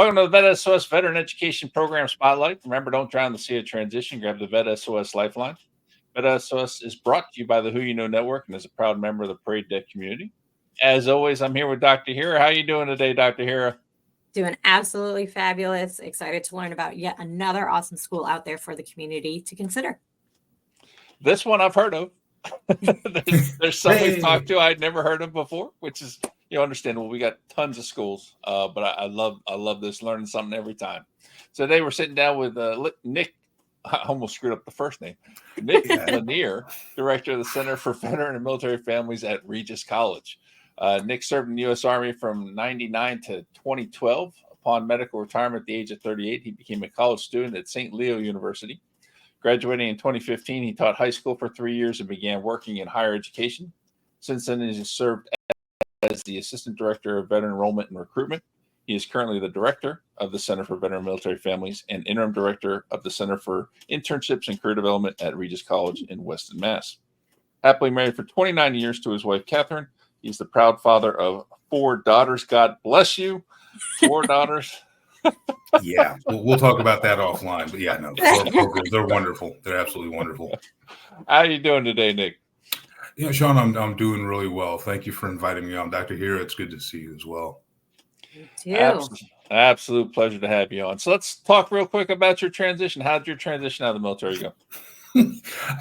Welcome to the VET S.O.S Veteran Education Program Spotlight. Remember, don't drown the sea of transition. Grab the VET S.O.S Lifeline. VET S.O.S is brought to you by the Who You Know Network and is a proud member of the Parade Deck community. As always, I'm here with Dr. Hira. How are you doing today, Dr. Hira? Doing absolutely fabulous. Excited to learn about yet another awesome school out there for the community to consider. This one I've heard of. there's some we've talked to I'd never heard of before, which is understandable. We got tons of schools, but I love this, learning something every time. So today we're sitting down with Nick. I almost screwed up the first name. Nick Lanier, director of the Center for Veteran and Military Families at Regis College. Nick served in the U.S. Army from 1999 to 2012. Upon medical retirement at the age of 38, he became a college student at St. Leo University. Graduating in 2015, he taught high school for 3 years and began working in higher education. Since then, he has served as the Assistant Director of Veteran Enrollment and Recruitment. He is currently the Director of the Center for Veteran and Military Families and Interim Director of the Center for Internships and Career Development at Regis College in Weston, Mass. Happily married for 29 years to his wife, Catherine. He's the proud father of 4 daughters. God bless you. 4 daughters. Yeah, we'll talk about that offline. But yeah, no, they're wonderful. They're absolutely wonderful. How are you doing today, Nick? Shawn, I'm doing really well. Thank you for inviting me on. Dr. Hira, it's good to see you as well. You too. Absolute pleasure to have you on. So let's talk real quick about your transition. How did your transition out of the military go?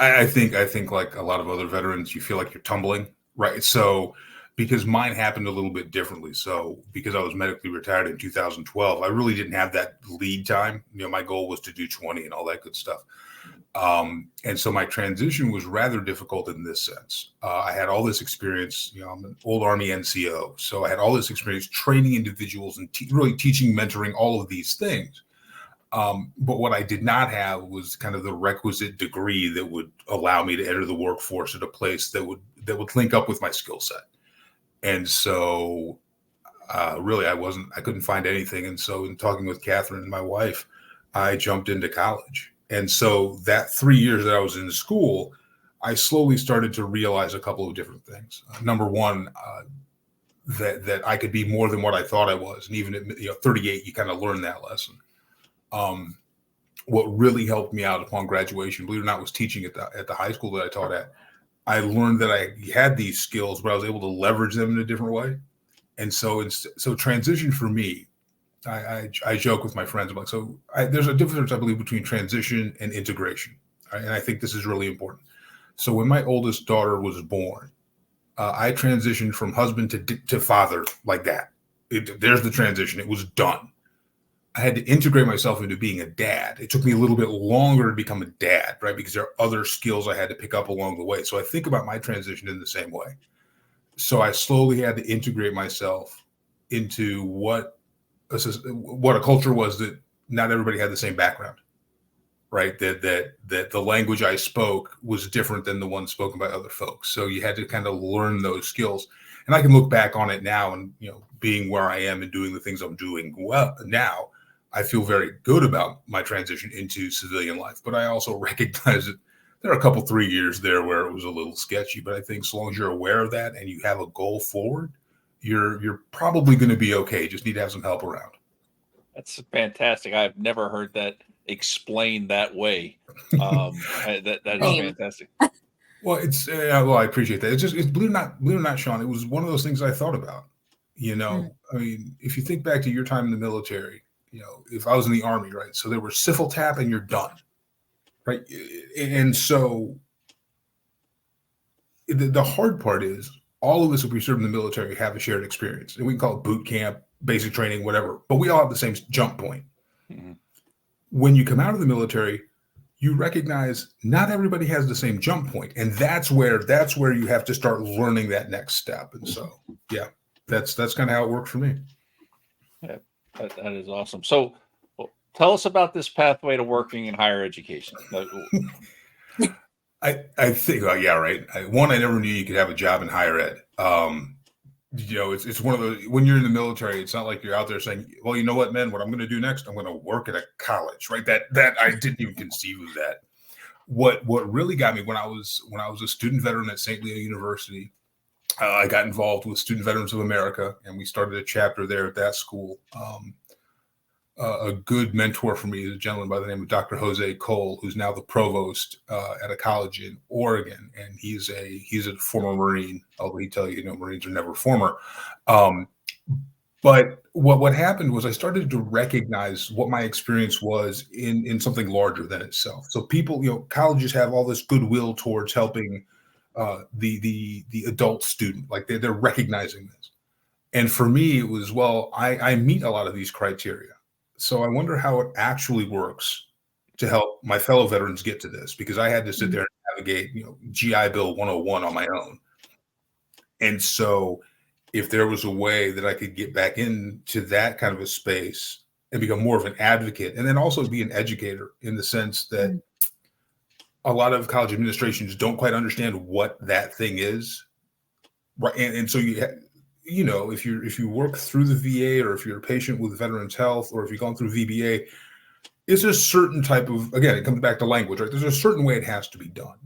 I think like a lot of other veterans, you feel like you're tumbling, right? So because mine happened a little bit differently. So because I was medically retired in 2012, I really didn't have that lead time. My goal was to do 20 and all that good stuff. And so my transition was rather difficult in this sense. I had all this experience, I'm an old Army NCO. So I had all this experience training individuals and really teaching, mentoring, all of these things. But what I did not have was kind of the requisite degree that would allow me to enter the workforce at a place that would link up with my skill set. And so really I couldn't find anything. And so in talking with Catherine, my wife, I jumped into college. And so that 3 years that I was in school, I slowly started to realize a couple of different things. Number one, that I could be more than what I thought I was. And even at 38, you kind of learn that lesson. What really helped me out upon graduation, believe it or not, was teaching at the high school that I taught at. I learned that I had these skills, but I was able to leverage them in a different way. And so transition for me, I joke with my friends about, there's a difference, I believe, between transition and integration. Right? And I think this is really important. So when my oldest daughter was born, I transitioned from husband to father like that. There's the transition. It was done. I had to integrate myself into being a dad. It took me a little bit longer to become a dad, right? Because there are other skills I had to pick up along the way. So I think about my transition in the same way. So I slowly had to integrate myself into what a culture was that not everybody had the same background, right? That the language I spoke was different than the one spoken by other folks. So you had to kind of learn those skills. And I can look back on it now and, being where I am and doing the things I'm doing well now, I feel very good about my transition into civilian life. But I also recognize that there are a couple 3 years there where it was a little sketchy. But I think so long as you're aware of that and you have a goal forward, you're probably going to be okay. Just need to have some help around. That's fantastic. I've never heard that explained that way. That is fantastic. Well, I appreciate that. It's believe it or not, Shawn, it was one of those things I thought about. I mean, if you think back to your time in the military, if I was in the Army, right? So there was civil tap and you're done, right? And so the hard part is all of us, if we serve in the military, have a shared experience. And we can call it boot camp, basic training, whatever. But we all have the same jump point. Mm-hmm. When you come out of the military, you recognize not everybody has the same jump point. And that's where you have to start learning that next step. And so, yeah, that's kind of how it worked for me. Yeah, that is awesome. So tell us about this pathway to working in higher education. I think, yeah, right. I never knew you could have a job in higher ed. It's one of those, when you're in the military, it's not like you're out there saying, well, you know what, man, what I'm going to do next, I'm going to work at a college, right? That I didn't even conceive of that. What really got me when I was a student veteran at St. Leo University, I got involved with Student Veterans of America, and we started a chapter there at that school. a good mentor for me is a gentleman by the name of Dr. Jose Cole, who's now the provost at a college in Oregon, and he's a former Marine. Although he tell you, Marines are never former. But what happened was I started to recognize what my experience was in something larger than itself. So people, colleges have all this goodwill towards helping the adult student, like they're recognizing this. And for me, it was, well, I meet a lot of these criteria. So I wonder how it actually works to help my fellow veterans get to this, because I had to sit there and navigate, GI Bill 101 on my own. And so if there was a way that I could get back into that kind of a space and become more of an advocate, and then also be an educator in the sense that a lot of college administrations don't quite understand what that thing is. Right. And so if you work through the VA, or if you're a patient with Veterans Health, or if you've gone through VBA, it's a certain type of, again, it comes back to language, right? There's a certain way it has to be done.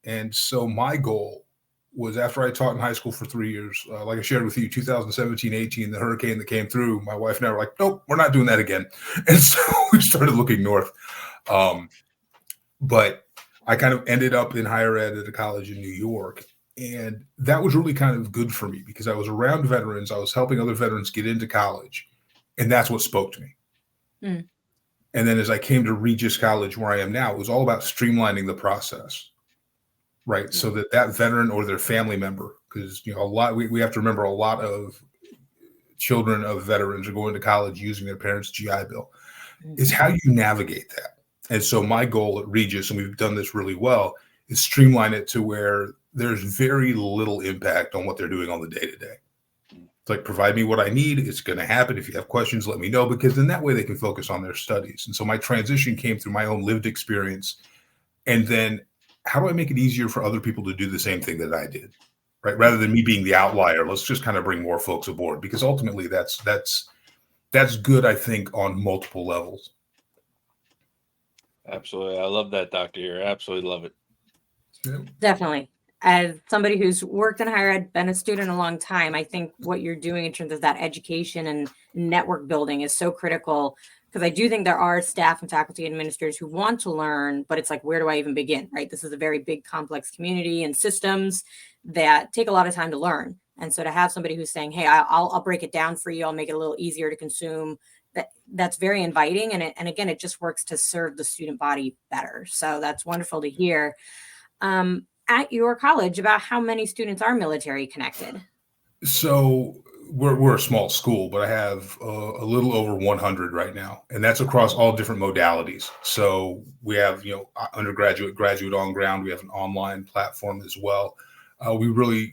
And so my goal was, after I taught in high school for 3 years, like I shared with you, 2017, 18, the hurricane that came through, my wife and I were like, nope, we're not doing that again. And so we started looking north. But I kind of ended up in higher ed at a college in New York. And that was really kind of good for me, because I was around veterans. I was helping other veterans get into college. And that's what spoke to me. And then as I came to Regis College, where I am now, it was all about streamlining the process, right? So that veteran or their family member, because we have to remember, a lot of children of veterans are going to college using their parents' GI Bill, is how you navigate that. And so my goal at Regis, and we've done this really well, is streamline it to where there's very little impact on what they're doing on the day-to-day. It's like, provide me what I need. It's going to happen. If you have questions, let me know, because then that way they can focus on their studies. And so my transition came through my own lived experience. And then how do I make it easier for other people to do the same thing that I did, right? Rather than me being the outlier, let's just kind of bring more folks aboard, because ultimately that's good, I think, on multiple levels. Absolutely. I love that, Dr. Hira. Absolutely love it. Yeah. Definitely. As somebody who's worked in higher ed, been a student a long time, I think what you're doing in terms of that education and network building is so critical, because I do think there are staff and faculty administrators who want to learn, but it's like, where do I even begin, right? This is a very big, complex community and systems that take a lot of time to learn. And so to have somebody who's saying, hey, I'll break it down for you, I'll make it a little easier to consume, that's very inviting. And again, it just works to serve the student body better. So that's wonderful to hear. At your college, about how many students are military connected? So we're a small school, but I have a little over 100 right now, and that's across all different modalities. So we have, undergraduate, graduate, on ground. We have an online platform as well. We really,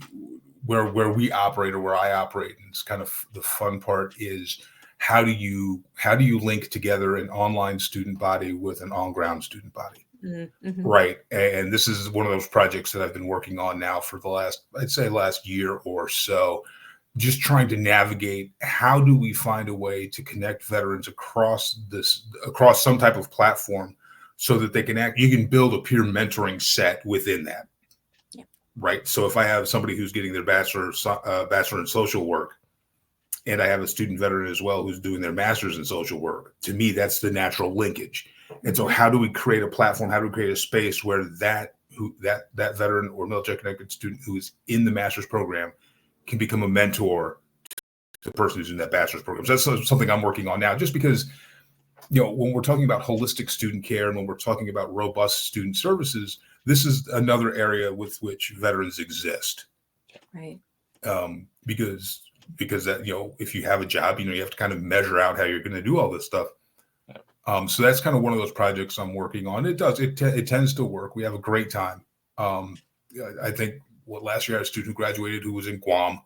where we operate, or where I operate, and it's kind of the fun part, is how do you link together an online student body with an on ground student body? Mm-hmm. Right. And this is one of those projects that I've been working on now for the last year or so, just trying to navigate, how do we find a way to connect veterans across some type of platform, so that you can build a peer mentoring set within that. Yeah. Right. So if I have somebody who's getting their bachelor in social work, and I have a student veteran as well who's doing their master's in social work, to me, that's the natural linkage. And so how do we create a platform? How do we create a space where that veteran or military connected student who is in the master's program can become a mentor to the person who's in that bachelor's program? So that's something I'm working on now, just because, when we're talking about holistic student care, and when we're talking about robust student services, this is another area with which veterans exist. Right. Because that, if you have a job, you have to kind of measure out how you're going to do all this stuff. So that's kind of one of those projects I'm working on. It tends to work. We have a great time. I think last year I had a student who graduated who was in Guam,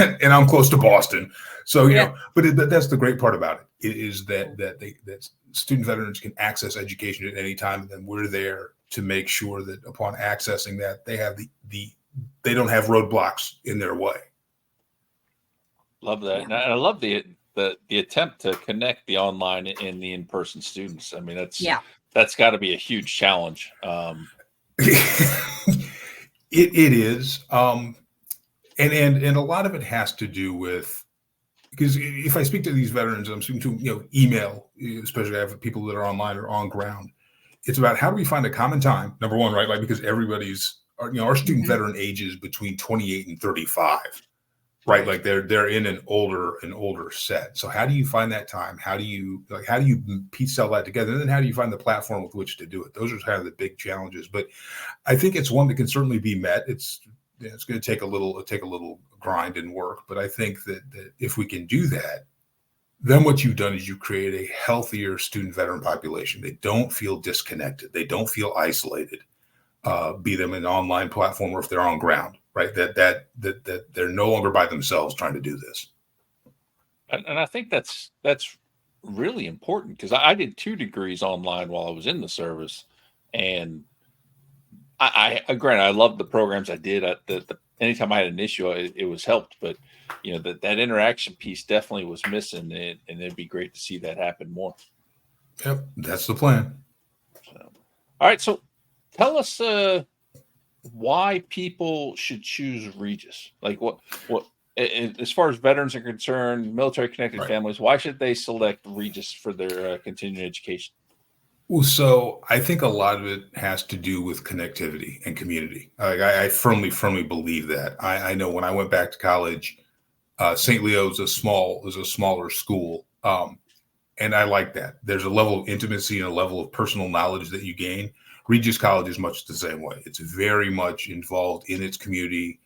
and I'm close to Boston. So, but that's the great part about it, is that student veterans can access education at any time. And then we're there to make sure that upon accessing that, they have they don't have roadblocks in their way. Love that. Yeah. And I love the attempt to connect the online and the in-person students. I mean, that's got to be a huge challenge. It is. And a lot of it has to do with because if I speak to these veterans, I'm speaking to, email, especially I have people that are online or on ground. It's about how do we find a common time, number one, right? Like, because everybody's, our student veteran ages between 28 and 35, right? Like they're in an older set. So how do you find that time? How do you piece all that together? And then how do you find the platform with which to do it? Those are kind of the big challenges, but I think it's one that can certainly be met. It's going to take a little grind and work, but I think that if we can do that, then what you've done is you create a healthier student veteran population. They don't feel disconnected. They don't feel isolated, be them an online platform or if they're on ground, right? That they're no longer by themselves trying to do this. And I think that's really important, because I did 2 degrees online while I was in the service, and I granted, I loved the programs I did. Anytime I had an issue, it was helped, but that interaction piece definitely was missing, and it'd be great to see that happen more. Yep, that's the plan. So, all right, so tell us why people should choose Regis. Like, what as far as veterans are concerned, military connected families, why should they select Regis for their continuing education? Well, so I think a lot of it has to do with connectivity and community. I firmly believe that. I know when I went back to college, St. Leo is a smaller school, and I like that. There's a level of intimacy and a level of personal knowledge that you gain. Regis College is much the same way. It's very much involved in its community.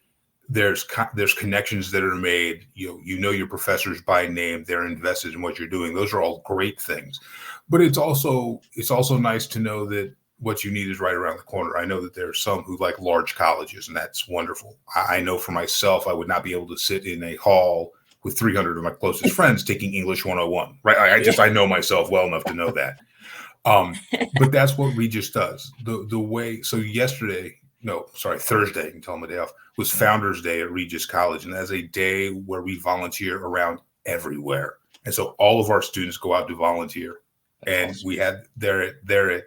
There's connections that are made. You know your professors by name. They're invested in what you're doing. Those are all great things. But it's also nice to know that what you need is right around the corner. I know that there are some who like large colleges, and that's wonderful. I know for myself, I would not be able to sit in a hall with 300 of my closest friends taking English 101, right? I know myself well enough to know that. But that's what Regis does. The way, so Thursday, you can tell them a day off, was Founders Day at Regis College. And that's a day where we volunteer around everywhere. And so all of our students go out to volunteer. And awesome. We had they're at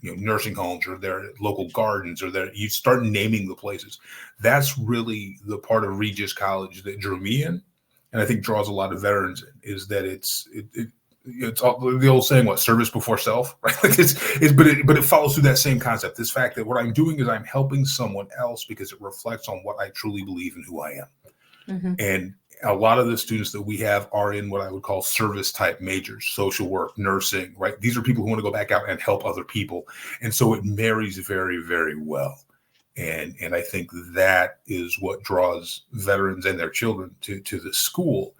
nursing homes, or they're at local gardens, or you start naming the places. That's really the part of Regis College that drew me in, and I think draws a lot of veterans in, is that it's all, the old saying, what, service before self, right? Like but it follows through that same concept. This fact that what I'm doing is I'm helping someone else because it reflects on what I truly believe and who I am. Mm-hmm. And a lot of the students that we have are in what I would call service type majors, social work, nursing, right? These are people who want to go back out and help other people. And so it marries very, very well. And I think that is what draws veterans and their children to the school.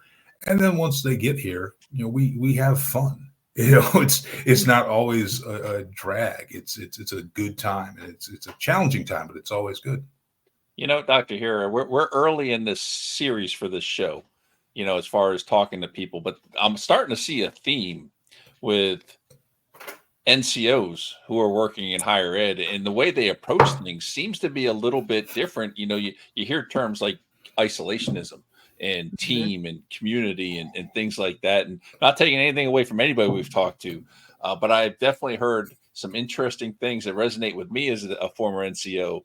And then once they get here, we have fun. It's not always a drag. It's a good time, and it's a challenging time, but it's always good. Dr. Hira, we're early in this series for this show, as far as talking to people, but I'm starting to see a theme with NCOs who are working in higher ed, and the way they approach things seems to be a little bit different. You hear terms like isolationism and team and community and things like that, and not taking anything away from anybody we've talked to, but I've definitely heard some interesting things that resonate with me as a former NCO,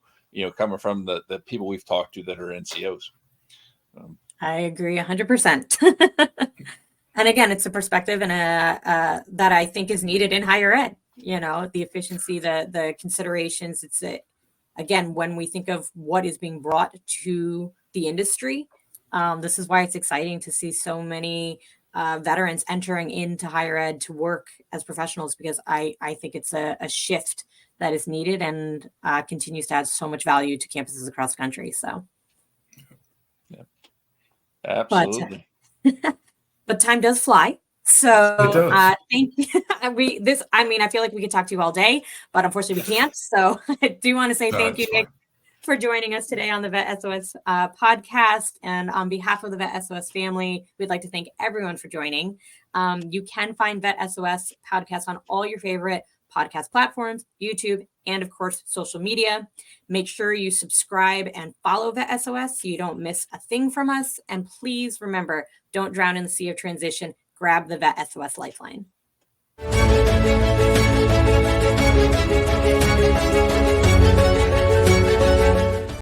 coming from the people we've talked to that are NCOs. I agree 100%. And again, it's a perspective and that I think is needed in higher ed. The efficiency, the considerations. It's again, when we think of what is being brought to the industry, this is why it's exciting to see so many veterans entering into higher ed to work as professionals, because I think it's a shift that is needed and continues to add so much value to campuses across the country. So, yeah, absolutely. But time does fly. So thank you. I feel like we could talk to you all day, but unfortunately we can't. So I do want to say thank you, Nick, for joining us today on the VET S.O.S podcast. And on behalf of the VET S.O.S family, we'd like to thank everyone for joining. You can find VET S.O.S podcast on all your favorite podcast platforms, YouTube, and of course, social media. Make sure you subscribe and follow VET S.O.S so you don't miss a thing from us. And please remember, don't drown in the sea of transition. Grab the VET S.O.S lifeline.